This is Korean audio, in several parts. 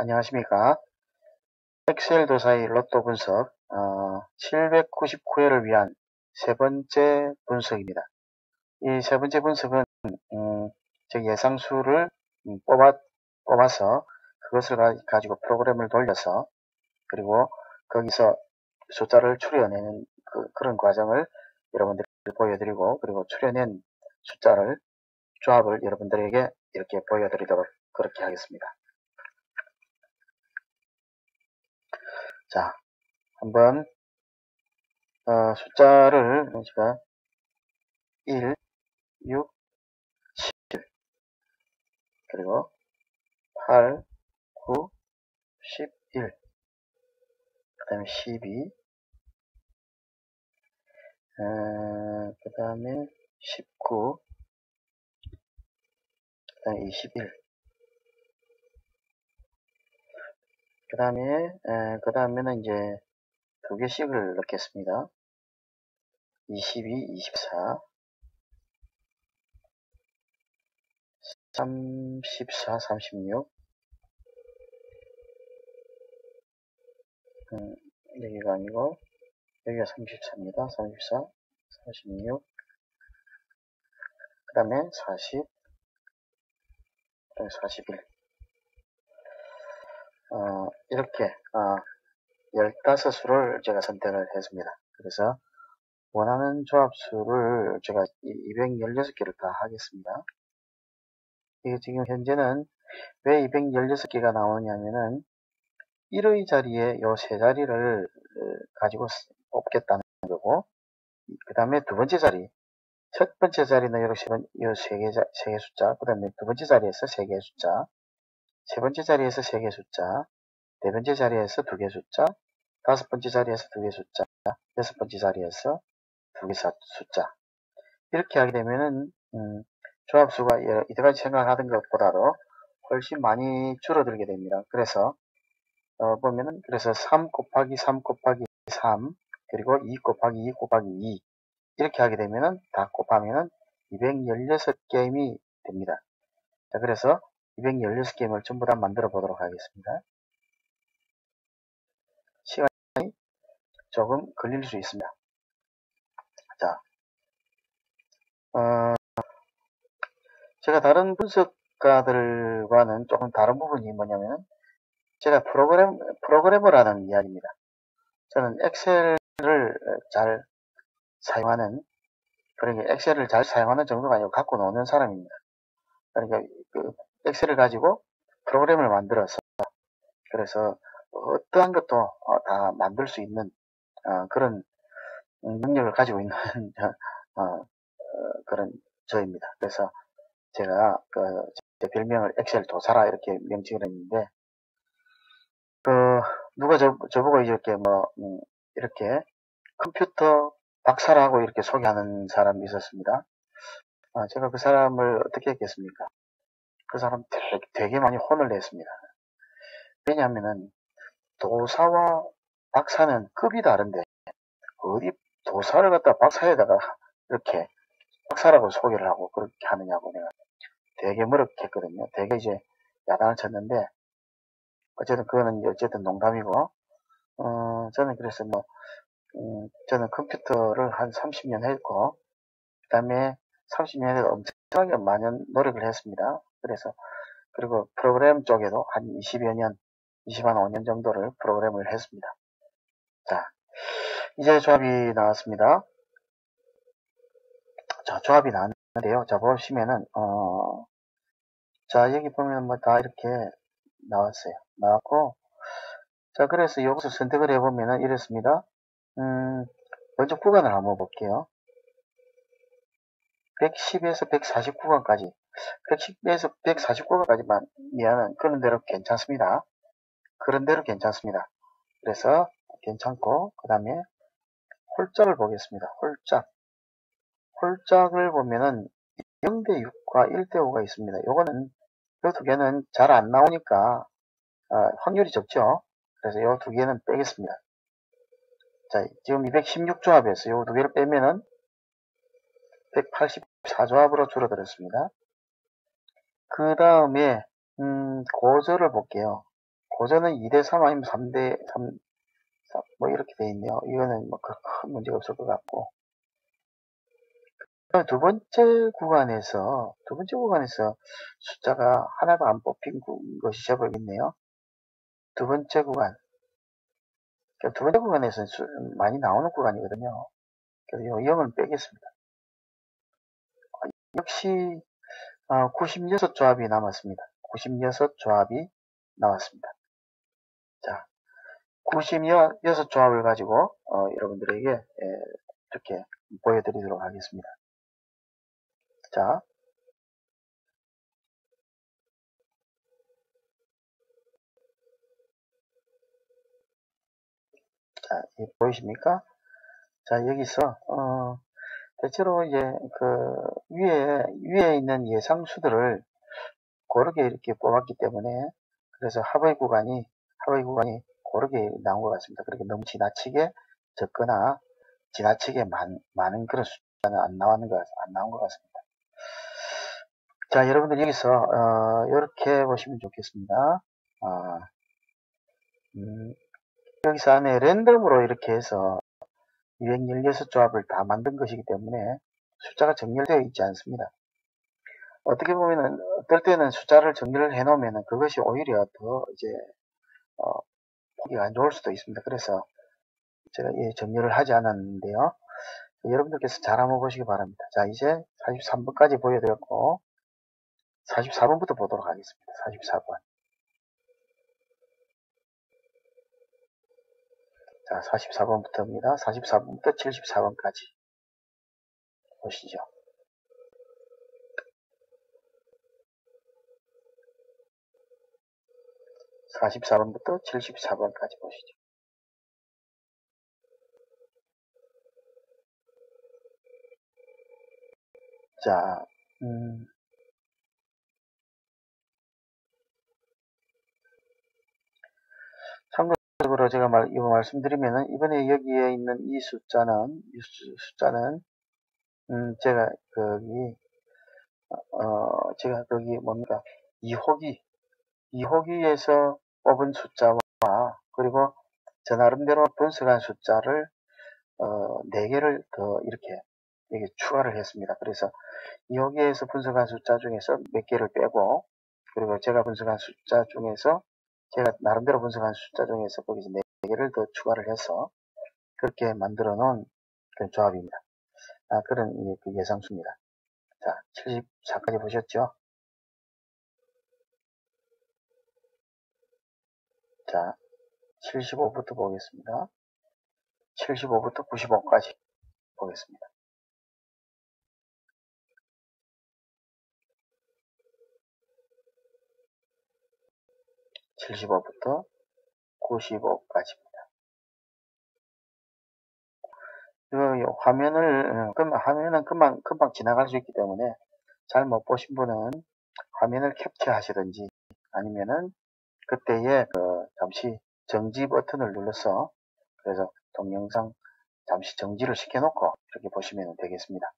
안녕하십니까. 엑셀 도사의 로또 분석 799회를 위한 세 번째 분석입니다. 이 세 번째 분석은 예상수를 뽑아서 그것을 가지고 프로그램을 돌려서 그리고 거기서 숫자를 추려내는 그런 과정을 여러분들께 보여드리고, 그리고 추려낸 숫자를 조합을 여러분들에게 이렇게 보여드리도록 그렇게 하겠습니다. 자, 한번 숫자를 제가 1, 6, 7 그리고 8, 9, 11 그 다음에 12 그 다음에 19 그 다음에 21 그 다음에는 이제 두 개씩을 넣겠습니다. 22, 24 34, 36 여기가 아니고 여기가 34입니다. 34, 46 그 다음에 40 41 이렇게 15수를 제가 선택을 했습니다. 그래서 원하는 조합수를 제가 216개를 다 하겠습니다. 이게 지금 현재는 왜 216개가 나오냐면은 1의 자리에 요 세 자리를 가지고 뽑겠다는 거고, 그 다음에 두 번째 자리, 첫 번째 자리는 이렇게 요 세 개 숫자, 그 다음에 두 번째 자리에서 세 개 숫자, 세 번째 자리에서 세 개 숫자, 네 번째 자리에서 두 개 숫자, 다섯 번째 자리에서 두 개 숫자, 여섯 번째 자리에서 두 개 숫자. 이렇게 하게 되면은 조합수가 이때까지 생각하던 것보다도 훨씬 많이 줄어들게 됩니다. 그래서 보면은 그래서 3 곱하기 3 곱하기 3 그리고 2 곱하기 2 곱하기 2 이렇게 하게 되면은 다 곱하면은 216게임이 됩니다. 자, 그래서 216게임을 전부 다 만들어 보도록 하겠습니다. 시간이 조금 걸릴 수 있습니다. 자, 제가 다른 분석가들과는 조금 다른 부분이 뭐냐면, 제가 프로그래머라는 이야기입니다. 저는 엑셀을 잘 사용하는, 그러니까 엑셀을 잘 사용하는 정도가 아니고 갖고 노는 사람입니다. 그러니까 그 엑셀을 가지고 프로그램을 만들어서, 그래서 어떠한 것도 다 만들 수 있는 그런 능력을 가지고 있는 그런 저입니다. 그래서 제가 제 별명을 엑셀 도사라 이렇게 명칭을 했는데, 누가 저보고 이렇게 이렇게 컴퓨터 박사라고 이렇게 소개하는 사람이 있었습니다. 제가 그 사람을 어떻게 했겠습니까? 그 사람 되게 많이 혼을 냈습니다. 왜냐하면은 도사와 박사는 급이 다른데 어디 도사를 갖다 박사에다가 이렇게 박사라고 소개를 하고 그렇게 하느냐고 내가 되게 머쓱했거든요. 되게 이제 야단을 쳤는데, 어쨌든 그거는 어쨌든 농담이고, 저는 그래서 저는 컴퓨터를 한 30년 했고, 그 다음에 30년에 엄청나게 많은 노력을 했습니다. 그리고 프로그램 쪽에도 한 20여 년, 25년 정도를 프로그램을 했습니다. 자, 이제 조합이 나왔습니다. 자, 조합이 나왔는데요. 자, 보시면은, 자, 여기 보면 다 이렇게 나왔어요. 나왔고, 자, 그래서 여기서 선택을 해보면은 이렇습니다. 먼저 구간을 한번 볼게요. 110에서 149간까지, 110에서 149간까지만 이해하는 그런 대로 괜찮습니다. 그래서 괜찮고, 그 다음에 홀짝을 보겠습니다. 홀짝을 보면은 0대6과 1대5가 있습니다. 요거는 요 두 개는 잘 안 나오니까 확률이 적죠. 그래서 요 두 개는 빼겠습니다. 자, 지금 216조합에서 요 두 개를 빼면은 184조합으로 줄어들었습니다. 그 다음에 고저를 볼게요. 고전은 2대3 아니면 3대3 뭐 이렇게 돼 있네요. 이거는 뭐 큰 문제가 없을 것 같고. 두 번째 구간에서 숫자가 하나도 안 뽑힌 것이 제법 있네요. 두 번째 구간에서는 많이 나오는 구간이거든요. 그래서 이 0을 빼겠습니다. 역시 96조합이 남았습니다. 96조합이 나왔습니다. 자, 96조합을 가지고 여러분들에게 이렇게 보여드리도록 하겠습니다. 자, 보이십니까? 자, 여기서 대체로 이제 그 위에 있는 예상수들을 고르게 이렇게 뽑았기 때문에 그래서 하부의 구간이 고르게 나온 것 같습니다. 그렇게 너무 지나치게 적거나 지나치게 많은 그런 숫자는 안 나온 것 같습니다. 자, 여러분들 여기서 이렇게 보시면 좋겠습니다. 여기서 안에 랜덤으로 이렇게 해서 216조합을 다 만든 것이기 때문에 숫자가 정렬되어 있지 않습니다. 어떻게 보면은 어떨 때는 숫자를 정렬을 해 놓으면은 그것이 오히려 더 이제 보기가 안 좋을 수도 있습니다. 그래서 제가 정렬을 하지 않았는데요. 여러분들께서 잘 한번 보시기 바랍니다. 자, 이제 43번까지 보여드렸고 44번부터 보도록 하겠습니다. 44번. 자, 44번부터입니다. 44번부터 74번까지 보시죠. 44번부터 74번까지 보시죠. 자, 참고적으로 제가 말씀드리면은 이번에 여기에 있는 이 숫자는 제가 거기 뭡니까? 2호기에서 뽑은 숫자와 그리고 저 나름대로 분석한 숫자를 4개를 더 이렇게 추가를 했습니다. 그래서 2호기에서 분석한 숫자 중에서 몇 개를 빼고 그리고 제가 나름대로 분석한 숫자 중에서 거기서 4개를 더 추가를 해서 그렇게 만들어 놓은 그런 조합입니다. 그런 예상수입니다. 자, 74까지 보셨죠? 자, 75부터 보겠습니다. 75부터 95까지 보겠습니다. 75부터 95까지입니다. 화면은 금방 지나갈 수 있기 때문에 잘 못 보신 분은 화면을 캡처하시든지 아니면은 그때에 잠시 정지 버튼을 눌러서 그래서 동영상 잠시 정지를 시켜놓고 이렇게 보시면 되겠습니다.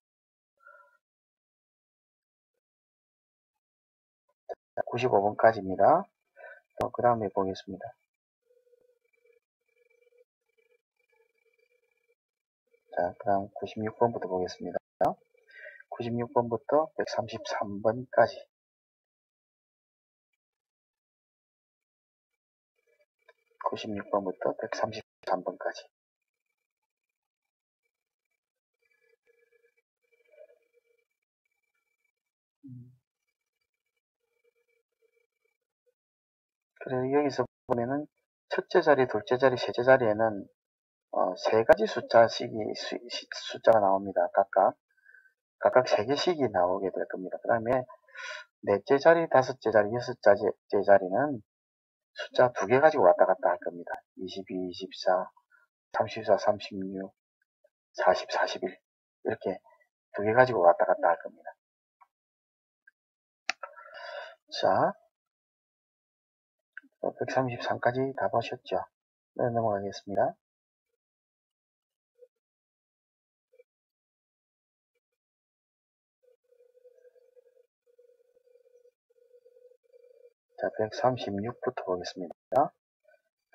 95번까지입니다. 그 다음에 보겠습니다. 자, 그 다음 96번부터 보겠습니다. 96번부터 133번까지 96번부터 133번까지 그래서 여기서 보면은 첫째 자리, 둘째 자리, 셋째 자리에는 세 가지 숫자가 나옵니다. 각각 3개씩이 나오게 될 겁니다. 그 다음에 넷째 자리, 다섯째 자리, 여섯째 자리는 숫자 2개 가지고 왔다 갔다 할 겁니다. 22, 24, 34, 36, 40, 41 이렇게 2개 가지고 왔다 갔다 할 겁니다. 자, 133까지 다 보셨죠? 네, 넘어가겠습니다. 자, 136부터 보겠습니다.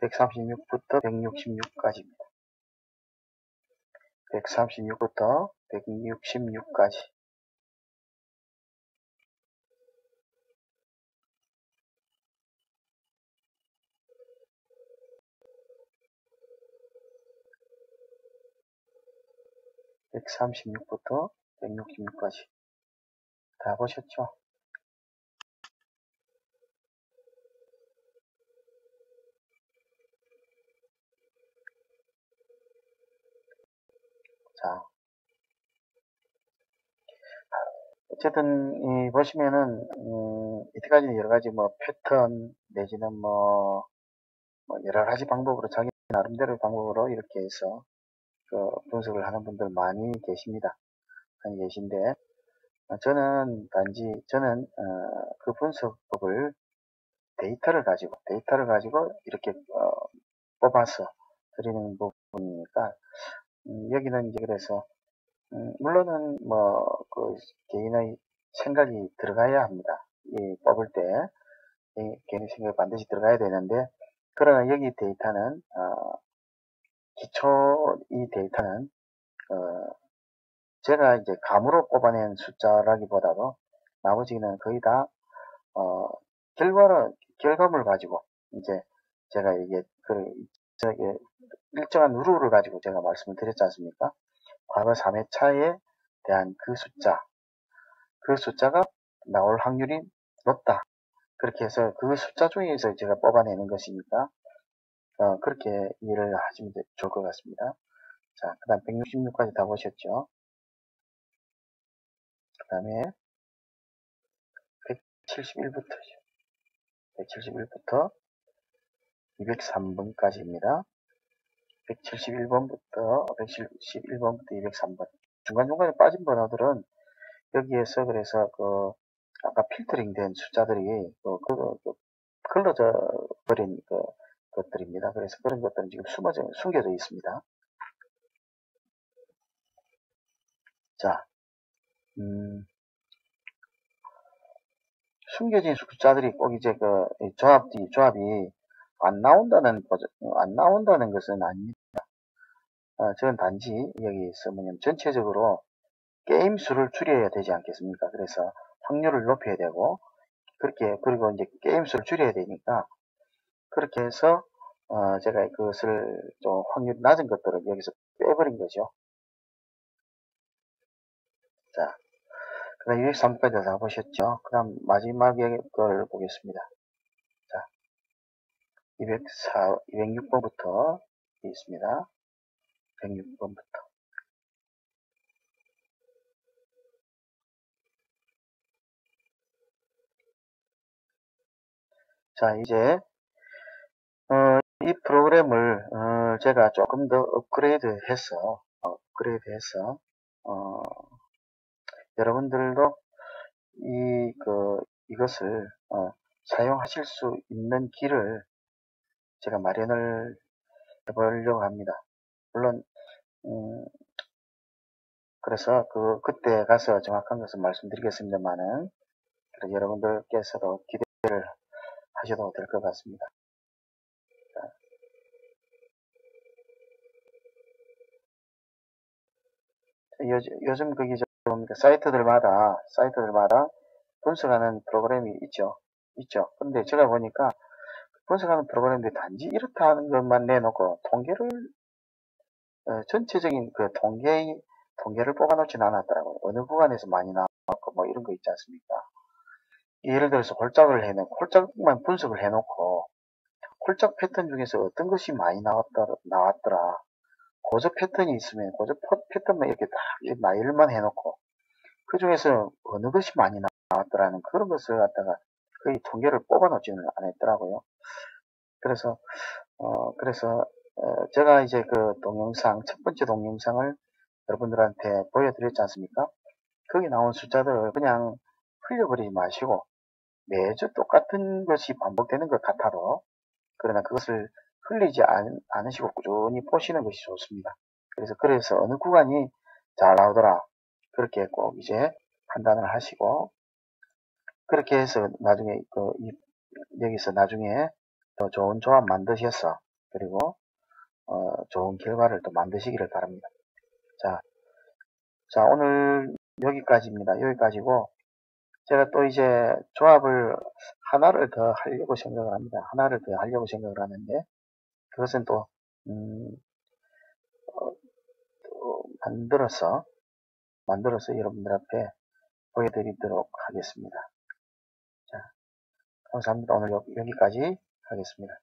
136부터 166까지입니다. 136부터 166까지. (136부터 166까지) 다 보셨죠? 자, 어쨌든 보시면은 이때까지는 여러 가지 뭐 패턴 내지는 뭐 여러 가지 방법으로 자기 나름대로의 방법으로 이렇게 해서 그 분석을 하는 분들 많이 계십니다. 많이 계신데 저는 그 분석법을 데이터를 가지고 이렇게 뽑아서 드리는 부분이니까 여기는 이제 그래서 물론은 뭐 그 개인의 생각이 들어가야 합니다. 이 뽑을 때 개인의 생각이 반드시 들어가야 되는데, 그러나 여기 데이터는 기초 이 데이터는 제가 이제 감으로 뽑아낸 숫자라기보다도 나머지는 거의 다 결과물 가지고 이제 제가 이게 일정한 룰을 가지고 제가 말씀을 드렸지 않습니까? 과거 3회차에 대한 그 숫자가 나올 확률이 높다. 그렇게 해서 그 숫자 중에서 제가 뽑아내는 것이니까 그렇게 이해를 하시면 좋을 것 같습니다. 자, 그 다음 166까지 다 보셨죠? 그 다음에 171부터 203번까지입니다. 171번부터 203번. 중간중간에 빠진 번호들은 여기에서 그래서 아까 필터링 된 숫자들이 걸러져 버린 것들입니다. 그래서 그런 것들은 지금 숨겨져 있습니다. 자, 숨겨진 숫자들이 꼭 이제 조합이 안 나온다는 것은 아닙니다. 저는 단지 여기서 전체적으로 게임 수를 줄여야 되지 않겠습니까? 그래서 확률을 높여야 되고, 그리고 이제 게임 수를 줄여야 되니까, 그렇게 해서, 제가 그것을 좀 확률 낮은 것들을 여기서 빼버린 거죠. 자, 그 다음 203까지 다 보셨죠? 그 다음 마지막에 걸 보겠습니다. 자, 206번부터 있습니다. 106번부터. 자, 이제 이 프로그램을 제가 조금 더 업그레이드해서 여러분들도 이것을 사용하실 수 있는 길을 제가 마련을 해보려고 합니다. 물론 그래서 그때 가서 정확한 것을 말씀드리겠습니다만은 여러분들께서도 기대를 하셔도 될 것 같습니다. 요즘 그게 좀 사이트들마다 분석하는 프로그램이 있죠. 근데 제가 보니까 분석하는 프로그램들이 단지 이렇다 하는 것만 내놓고 통계를 전체적인 통계를 뽑아놓지는 않았더라고요. 어느 구간에서 많이 나왔고 뭐 이런 거 있지 않습니까? 예를 들어서 홀짝만 분석을 해놓고 홀짝 패턴 중에서 어떤 것이 많이 나왔더라. 고저 패턴이 있으면 고저 패턴만 이렇게 딱 나열만 해놓고 그 중에서 어느 것이 많이 나왔더라는 그런 것을 갖다가 거의 통계를 뽑아놓지는 않았더라고요. 그래서 제가 이제 첫 번째 동영상을 여러분들한테 보여드렸지 않습니까? 거기 나온 숫자들을 그냥 흘려버리지 마시고 매주 똑같은 것이 반복되는 것 같아도 그러나 그것을 흘리지 않으시고 꾸준히 보시는 것이 좋습니다. 그래서 어느 구간이 잘 나오더라. 그렇게 꼭 이제 판단을 하시고 그렇게 해서 나중에 여기서 나중에 더 좋은 조합 만드셔서 그리고 좋은 결과를 또 만드시기를 바랍니다. 자, 오늘 여기까지입니다. 여기까지고 제가 또 이제 조합을 하나를 더 하려고 생각을 합니다. 하나를 더 하려고 생각을 하는데 그것은 또 만들어서 여러분들 앞에 보여드리도록 하겠습니다. 자, 감사합니다. 오늘 여기까지 하겠습니다.